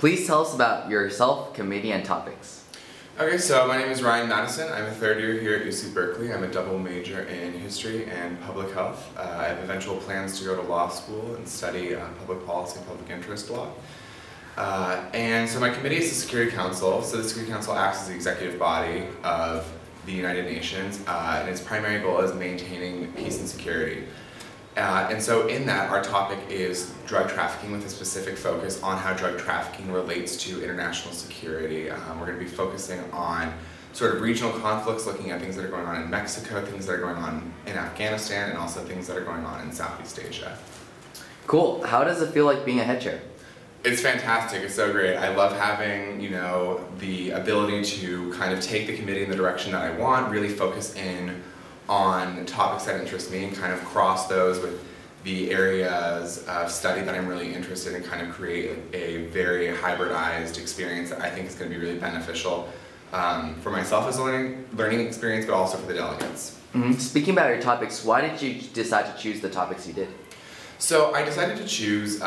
Please tell us about yourself, committee, and topics. Okay, so my name is Ryan Mattison. I'm a third year here at UC Berkeley. I'm a double major in history and public health. I have eventual plans to go to law school and study public policy and public interest law. And so my committee is the Security Council. So the Security Council acts as the executive body of the United Nations, and its primary goal is maintaining peace and security. And so in that, our topic is drug trafficking with a specific focus on how drug trafficking relates to international security. We're going to be focusing on sort of regional conflicts, looking at things that are going on in Mexico, things that are going on in Afghanistan, and also things that are going on in Southeast Asia. Cool. How does it feel like being a head chair? It's fantastic. It's so great. I love having, the ability to kind of take the committee in the direction that I want, really focus in on topics that interest me and kind of cross those with the areas of study that I'm really interested in, kind of create a very hybridized experience that I think is going to be really beneficial for myself as a learning experience, but also for the delegates. Mm-hmm. Speaking about your topics, why did you decide to choose the topics you did? So I decided to choose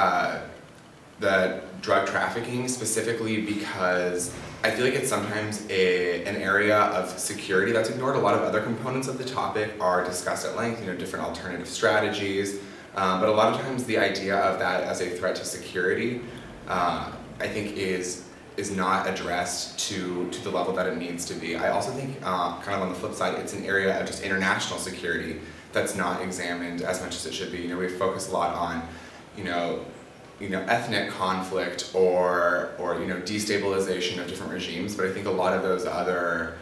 the drug trafficking specifically because I feel like it's sometimes an area of security that's ignored. A lot of other components of the topic are discussed at length, different alternative strategies, but a lot of times the idea of that as a threat to security, I think is not addressed to the level that it needs to be. I also think, kind of on the flip side, it's an area of just international security that's not examined as much as it should be. We focus a lot on, ethnic conflict or destabilization of different regimes, but I think a lot of those other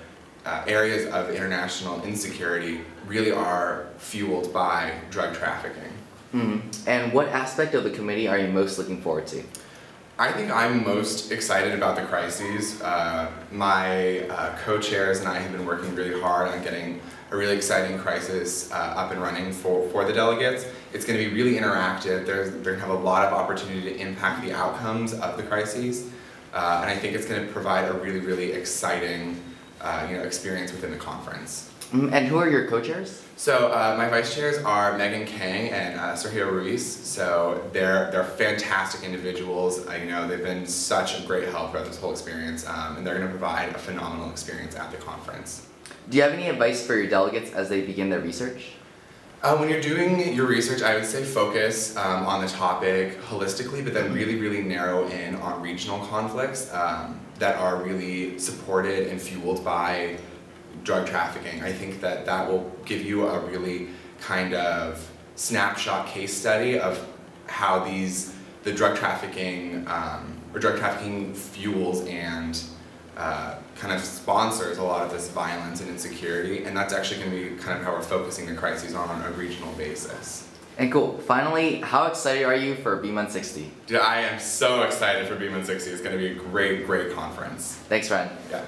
areas of international insecurity really are fueled by drug trafficking. Mm-hmm. And what aspect of the committee are you most looking forward to? I think I'm most excited about the crises. My co-chairs and I have been working really hard on getting a really exciting crisis up and running for the delegates. It's going to be really interactive. They're going to have a lot of opportunity to impact the outcomes of the crises, and I think it's going to provide a really, really exciting experience within the conference. And who are your co-chairs? So my vice chairs are Megan Kang and Sergio Ruiz. So they're fantastic individuals. They've been such a great help throughout this whole experience, and they're going to provide a phenomenal experience at the conference. Do you have any advice for your delegates as they begin their research? When you're doing your research, I would say focus on the topic holistically, but then really, really narrow in on regional conflicts that are really supported and fueled by drug trafficking. I think that will give you a really kind of snapshot case study of how the drug trafficking fuels and kind of sponsors a lot of this violence and insecurity, and that's actually going to be kind of how we're focusing the crises on a regional basis. And cool. Finally, how excited are you for BMUN 60? Dude, I am so excited for BMUN 60. It's going to be a great, great conference. Thanks, Ryan. Yeah.